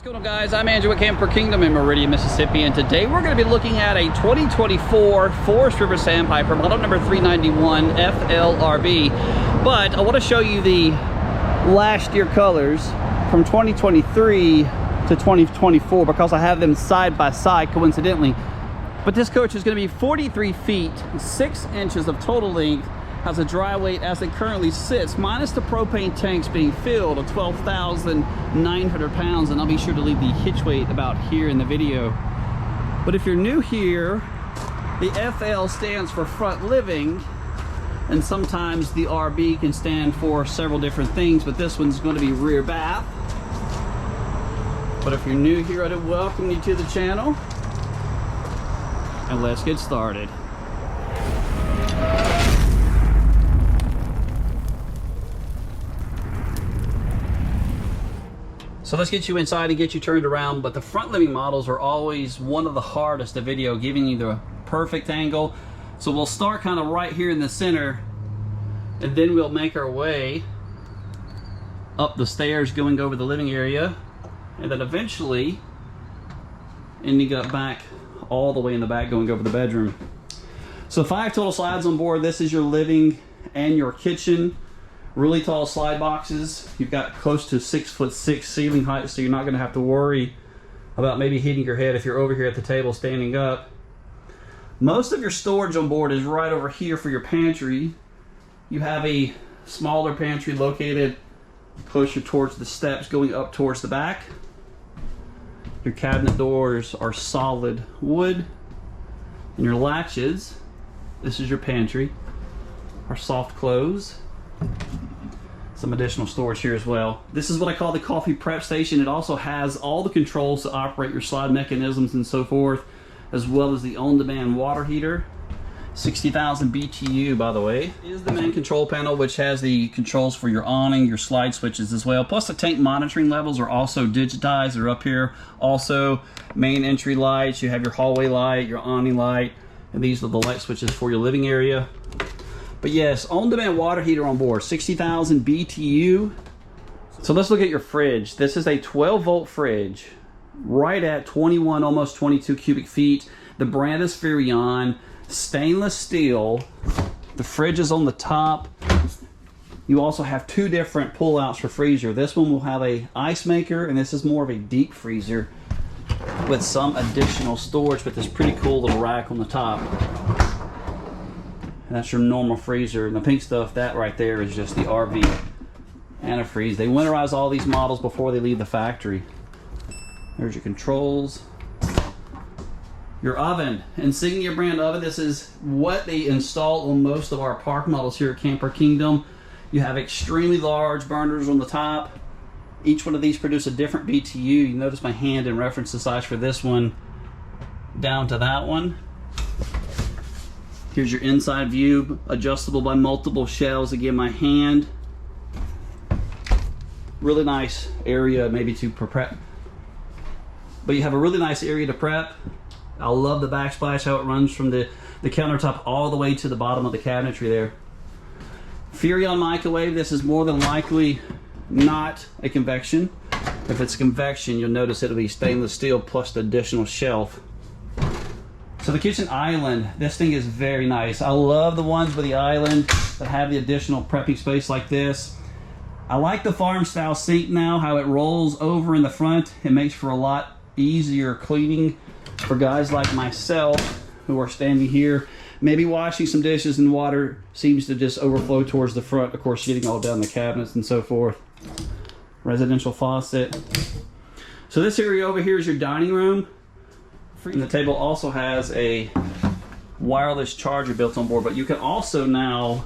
going on, guys? I'm Andrew at Camper Kingdom in Meridian, Mississippi, and today we're going to be looking at a 2024 Forest River Sandpiper, model number 391FLRB. But I want to show you the last year colors from 2023 to 2024 because I have them side by side coincidentally. But this coach is going to be 43 feet, 6 inches of total length, has a dry weight as it currently sits, minus the propane tanks being filled, of 12,900 pounds, and I'll be sure to leave the hitch weight about here in the video. But if you're new here, the FL stands for front living, and sometimes the RB can stand for several different things, but this one's going to be rear bath. But if you're new here, I'd welcome you to the channel, and let's get started. So let's get you inside and get you turned around, but the front living models are always one of the hardest to video, giving you the perfect angle. So we'll start kind of right here in the center, and then we'll make our way up the stairs going over the living area, and then eventually ending up back all the way in the back going over the bedroom. So 5 total slides on board. This is your living and your kitchen. Really tall slide boxes. You've got close to 6'6" ceiling height, so you're not going to have to worry about maybe hitting your head if you're over here at the table standing up. Most of your storage on board is right over here for your pantry. You have a smaller pantry located closer towards the steps going up towards the back. Your cabinet doors are solid wood, and your latches, this is your pantry, are soft close. Some additional storage here as well. This is what I call the coffee prep station. It also has all the controls to operate your slide mechanisms and so forth, as well as the on-demand water heater. 60,000 BTU, by the way. Is the main control panel, which has the controls for your awning, your slide switches as well. Plus the tank monitoring levels are also digitized. They're up here. Also, main entry lights. You have your hallway light, your awning light, and these are the light switches for your living area. But yes, on-demand water heater on board, 60,000 BTU. So let's look at your fridge. This is a 12-volt fridge, right at 21, almost 22 cubic feet. The brand is Furion, stainless steel. The fridge is on the top. You also have 2 different pull-outs for freezer. This one will have a ice maker, and this is more of a deep freezer with some additional storage, but this pretty cool little rack on the top. And that's your normal freezer, and the pink stuff, that right there is just the RV antifreeze. They winterize all these models before they leave the factory. There's your controls. Your oven, Insignia brand oven. This is what they install on most of our park models here at Camper Kingdom. You have extremely large burners on the top. Each one of these produce a different BTU. You notice my hand in reference the size for this one down to that one. Here's your inside view, adjustable by multiple shelves. Again, my hand. Really nice area maybe to prep. But you have a really nice area to prep. I love the backsplash, how it runs from the countertop all the way to the bottom of the cabinetry there. Furion microwave. This is more than likely not a convection. If it's convection, you'll notice it'll be stainless steel plus the additional shelf. So the kitchen island, this thing is very nice. I love the ones with the island that have the additional prepping space like this. I like the farm style sink now, how it rolls over in the front. It makes for a lot easier cleaning for guys like myself who are standing here, maybe washing some dishes and water seems to just overflow towards the front, of course getting all down the cabinets and so forth. Residential faucet. So this area over here is your dining room. And the table also has a wireless charger built on board, but you can also now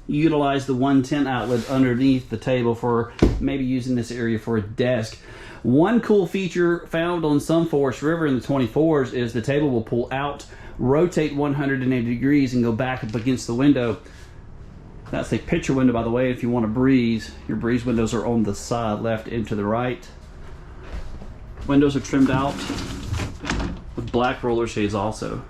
utilize the 110 outlet underneath the table for maybe using this area for a desk. One cool feature found on some Forest River in the 24s is the table will pull out, rotate 180 degrees, and go back up against the window. That's a picture window, by the way. If you want to breeze, your breeze windows are on the side, left and to the right. Windows are trimmed out with black roller shades also.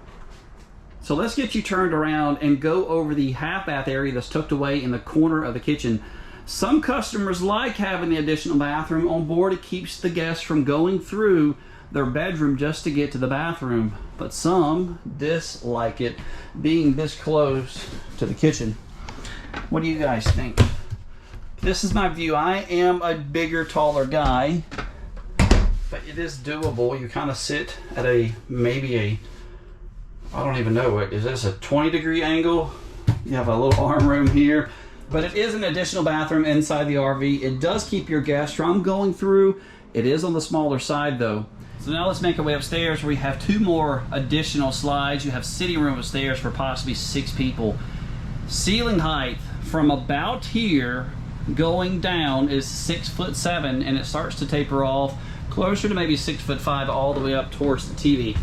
So let's get you turned around and go over the half bath area that's tucked away in the corner of the kitchen. Some customers like having the additional bathroom on board. It keeps the guests from going through their bedroom just to get to the bathroom, but some dislike it being this close to the kitchen. What do you guys think? This is my view. I am a bigger, taller guy, but it is doable. You kind of sit at maybe a, I don't even know, what is this, a 20-degree angle? You have a little arm room here, but it is an additional bathroom inside the RV. It does keep your guests from going through. It is on the smaller side though. So now let's make our way upstairs, where we have 2 more additional slides. You have sitting room upstairs for possibly 6 people. Ceiling height from about here going down is 6'7", and it starts to taper off closer to maybe 6'5", all the way up towards the TV.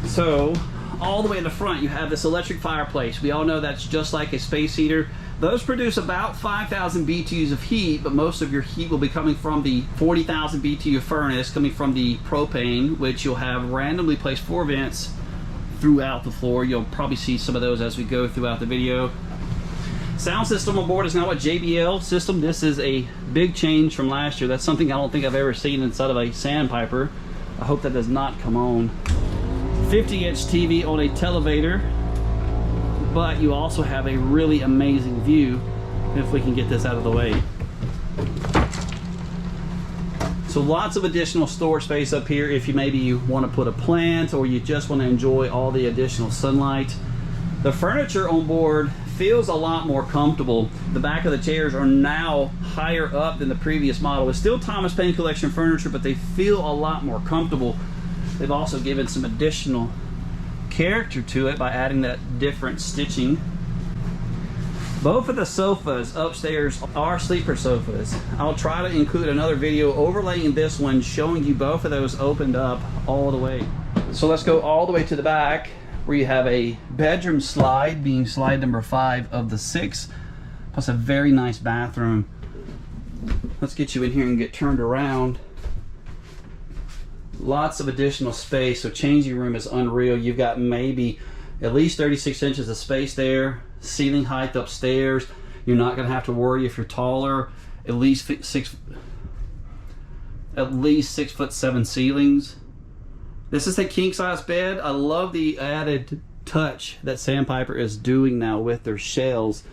So all the way in the front you have this electric fireplace. We all know that's just like a space heater. Those produce about 5,000 BTUs of heat, but most of your heat will be coming from the 40,000 BTU furnace, coming from the propane, which you'll have randomly placed 4 vents throughout the floor. You'll probably see some of those as we go throughout the video. Sound system on board is now a JBL system. This is a big change from last year. That's something I don't think I've ever seen inside of a Sandpiper. I hope that does not come on. 50-inch TV on a televator, but you also have a really amazing view if we can get this out of the way. So lots of additional storage space up here if you want to put a plant, or you just want to enjoy all the additional sunlight. The furniture on board feels a lot more comfortable. The back of the chairs are now higher up than the previous model. It's still Thomas Payne Collection furniture, but they feel a lot more comfortable. They've also given some additional character to it by adding that different stitching. Both of the sofas upstairs are sleeper sofas. I'll try to include another video overlaying this one, showing you both of those opened up all the way. So let's go all the way to the back, where you have a bedroom slide, being slide number 5 of the 6, plus a very nice bathroom. Let's get you in here and get turned around. Lots of additional space, so changing room is unreal. You've got maybe at least 36 inches of space there. Ceiling height upstairs, you're not going to have to worry if you're taller. At least 6'7" ceilings. This is a king size bed. I love the added touch that Sandpiper is doing now with their shelves.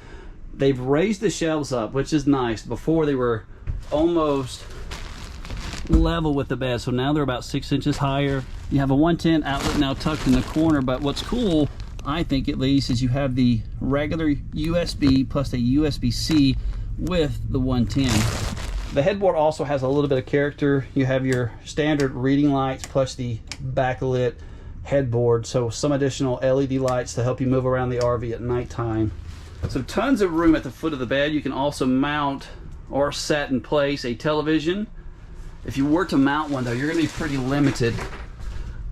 They've raised the shelves up, which is nice. Before they were almost level with the bed, so now they're about 6 inches higher. You have a 110 outlet now tucked in the corner, but what's cool, I think at least, is you have the regular USB plus a USB-C with the 110. The headboard also has a little bit of character. You have your standard reading lights plus the backlit headboard, so some additional LED lights to help you move around the RV at nighttime. So tons of room at the foot of the bed. You can also mount or set in place a television. If you were to mount one though, you're going to be pretty limited.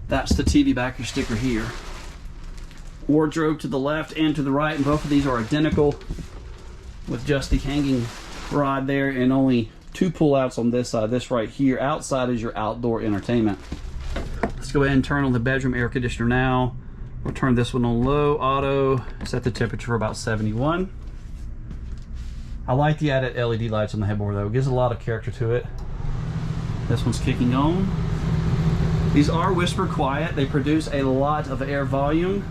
That's the TV backer sticker here. Wardrobe to the left and to the right, and both of these are identical, with just the hanging rod there and only 2 pull-outs on this side. This right here outside is your outdoor entertainment. Let's go ahead and turn on the bedroom air conditioner now. We'll turn this one on low, auto, set the temperature for about 71. I like the added LED lights on the headboard though. It gives a lot of character to it. This one's kicking on. These are whisper quiet. They produce a lot of air volume.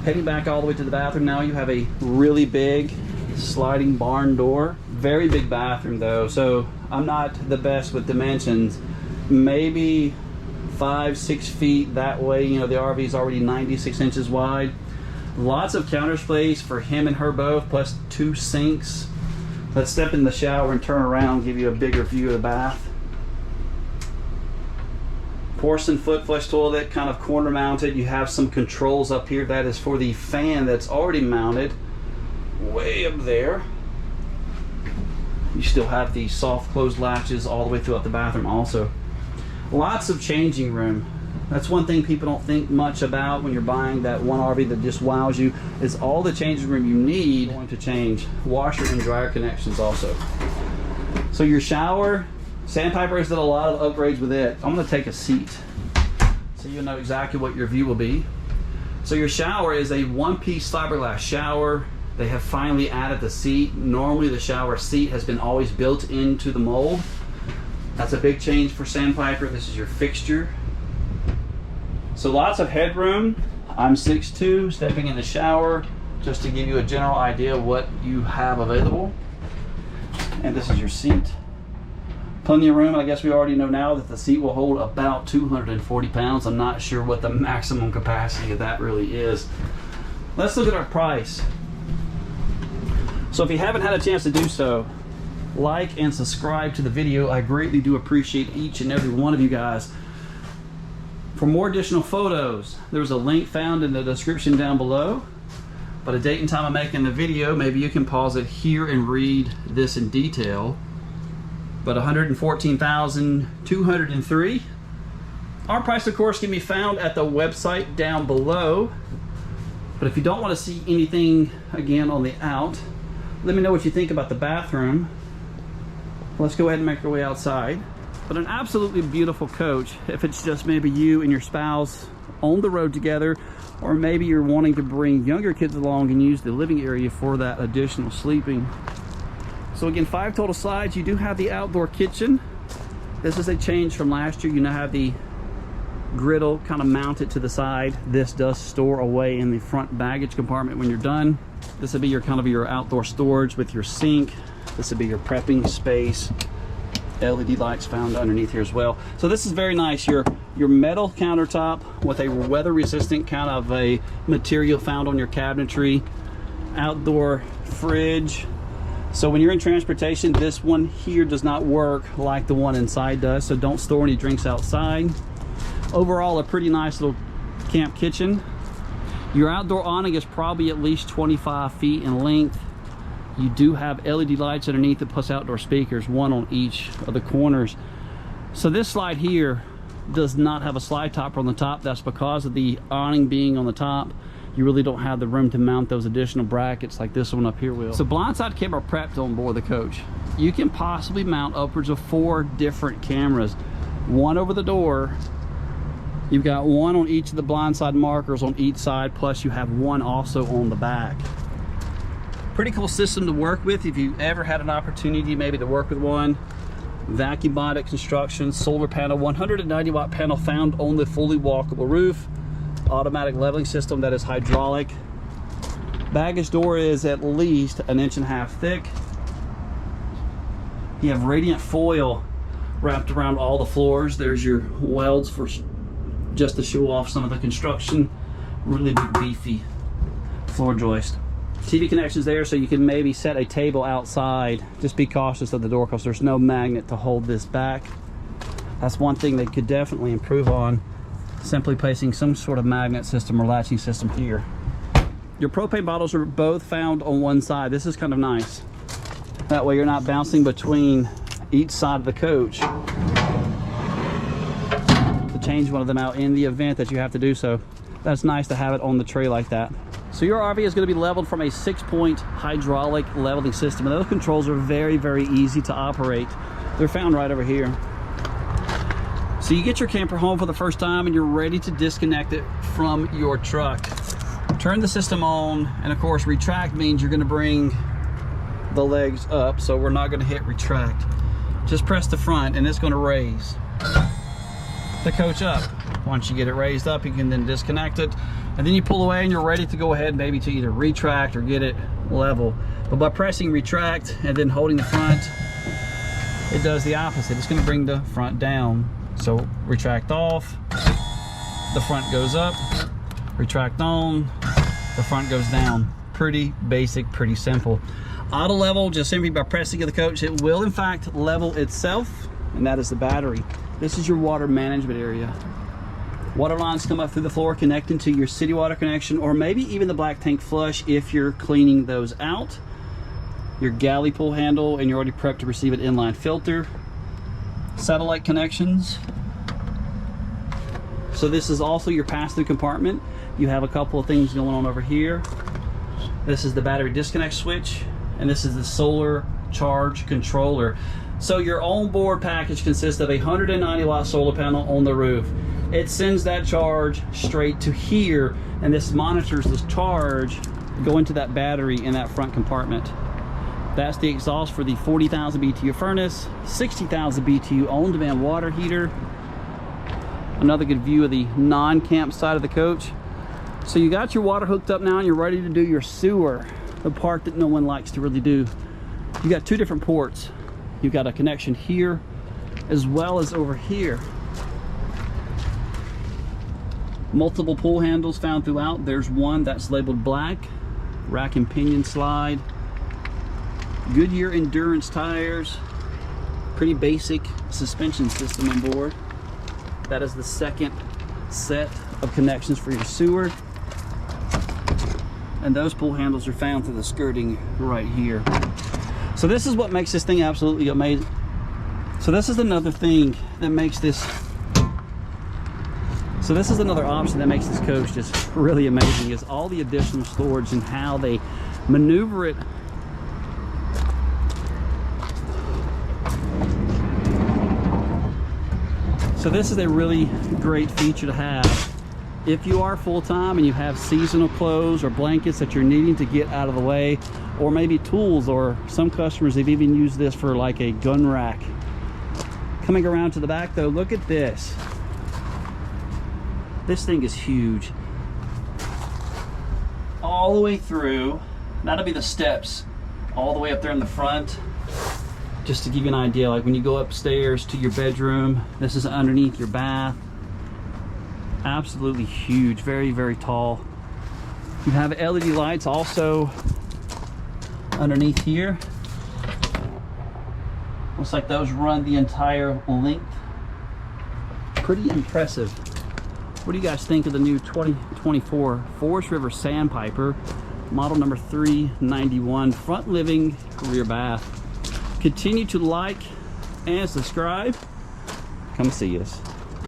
Heading back all the way to the bathroom now, you have a really big sliding barn door. Very big bathroom though, so I'm not the best with dimensions. Maybe 5-6 feet that way. You know, the RV is already 96 inches wide. Lots of counter space for him and her both, plus 2 sinks. Let's step in the shower and turn around, give you a bigger view of the bath. Porcelain foot flush toilet, kind of corner mounted. You have some controls up here. That is for the fan that's already mounted way up there. You still have the soft closed latches all the way throughout the bathroom also. Lots of changing room. That's one thing people don't think much about when you're buying that one RV that just wows you, is all the changing room you need going to change. Washer and dryer connections also. So your shower, Sandpiper has done a lot of upgrades with it. I'm going to take a seat so you'll know exactly what your view will be. So your shower is a one-piece fiberglass shower. They have finally added the seat. Normally the shower seat has been always built into the mold. That's a big change for Sandpiper. This is your fixture. So lots of headroom. I'm 6'2", stepping in the shower, just to give you a general idea of what you have available. And this is your seat. Plenty of room. I guess we already know now that the seat will hold about 240 pounds. I'm not sure what the maximum capacity of that really is. Let's look at our price. So if you haven't had a chance to do so, like and subscribe to the video. I greatly do appreciate each and every one of you guys. For more additional photos, there's a link found in the description down below. But a date and time of making the video, maybe you can pause it here and read this in detail. But $114,203. Our price, of course, can be found at the website down below. But if you don't want to see anything again on the out, let me know what you think about the bathroom. Let's go ahead and make our way outside. But an absolutely beautiful coach if it's just maybe you and your spouse on the road together, or maybe you're wanting to bring younger kids along and use the living area for that additional sleeping. So again, 5 total slides. You do have the outdoor kitchen. This is a change from last year. You now have the griddle kind of mounted to the side. This does store away in the front baggage compartment when you're done. This would be your kind of your outdoor storage with your sink. This would be your prepping space. LED lights found underneath here as well. So this is very nice. Your metal countertop with a weather resistant kind of a material found on your cabinetry. Outdoor fridge. So when you're in transportation, this one here does not work like the one inside does, so don't store any drinks outside. Overall, a pretty nice little camp kitchen. Your outdoor awning is probably at least 25 feet in length. You do have LED lights underneath it, plus outdoor speakers, one on each of the corners. So this slide here does not have a slide topper on the top. That's because of the awning being on the top. You really don't have the room to mount those additional brackets like this one up here will. So blindside camera prepped on board the coach. You can possibly mount upwards of 4 different cameras. One over the door. You've got one on each of the blindside markers on each side, plus you have one also on the back. Pretty cool system to work with if you ever had an opportunity maybe to work with one. Vacuum bonded construction, solar panel, 190 watt panel found on the fully walkable roof. Automatic leveling system that is hydraulic. Baggage door is at least 1.5 inches thick. You have radiant foil wrapped around all the floors. There's your welds for just to show off some of the construction. Really big beefy floor joist. TV connections there, so you can maybe set a table outside. Just be cautious of the door because there's no magnet to hold this back. That's one thing they could definitely improve on. Simply placing some sort of magnet system or latching system here. Your propane bottles are both found on one side. This is kind of nice. That way you're not bouncing between each side of the coach to change one of them out in the event that you have to do so. That's nice to have it on the tray like that. So your RV is going to be leveled from a 6-point hydraulic leveling system, and those controls are very, very easy to operate. They're found right over here. So you get your camper home for the first time and you're ready to disconnect it from your truck. Turn the system on, and of course retract means you're going to bring the legs up, so we're not going to hit retract. Just press the front and it's going to raise the coach up. Once you get it raised up, you can then disconnect it, and then you pull away and you're ready to go ahead maybe to either retract or get it level. But by pressing retract and then holding the front, it does the opposite. It's going to bring the front down. So retract off, the front goes up, retract on, the front goes down. Pretty basic, pretty simple. Auto level, just simply by pressing of the coach, it will in fact level itself, and that is the battery. This is your water management area. Water lines come up through the floor connecting to your city water connection, or maybe even the black tank flush if you're cleaning those out. Your galley pull handle, and you're already prepped to receive an inline filter. Satellite connections. So this is also your pass-through compartment. You have a couple of things going on over here. This is the battery disconnect switch, and this is the solar charge controller. So your onboard package consists of a 190 watt solar panel on the roof. It sends that charge straight to here, and this monitors this charge go into that battery in that front compartment. That's the exhaust for the 40,000 BTU furnace, 60,000 BTU on-demand water heater. Another good view of the non-camp side of the coach. So you got your water hooked up now and you're ready to do your sewer, the part that no one likes to really do. You got two different ports. You've got a connection here as well as over here. Multiple pull handles found throughout. There's one that's labeled black, rack and pinion slide. Goodyear Endurance tires, pretty basic suspension system on board. That is the second set of connections for your sewer. And those pull handles are found through the skirting right here. So this is what makes this thing absolutely amazing. So this is another thing that makes this, so this is another option that makes this coach just really amazing, is all the additional storage and how they maneuver it. So this is a really great feature to have if you are full-time and you have seasonal clothes or blankets that you're needing to get out of the way, or maybe tools, or some customers have even used this for like a gun rack. Coming around to the back though, look at this. This thing is huge. All the way through, that'll be the steps all the way up there in the front. Just to give you an idea, like when you go upstairs to your bedroom, this is underneath your bath. Absolutely huge, very, very tall. You have LED lights also underneath here. Looks like those run the entire length. Pretty impressive. What do you guys think of the new 2024 Forest River Sandpiper, model number 391, front living, rear bath? Continue to like and subscribe. Come see us.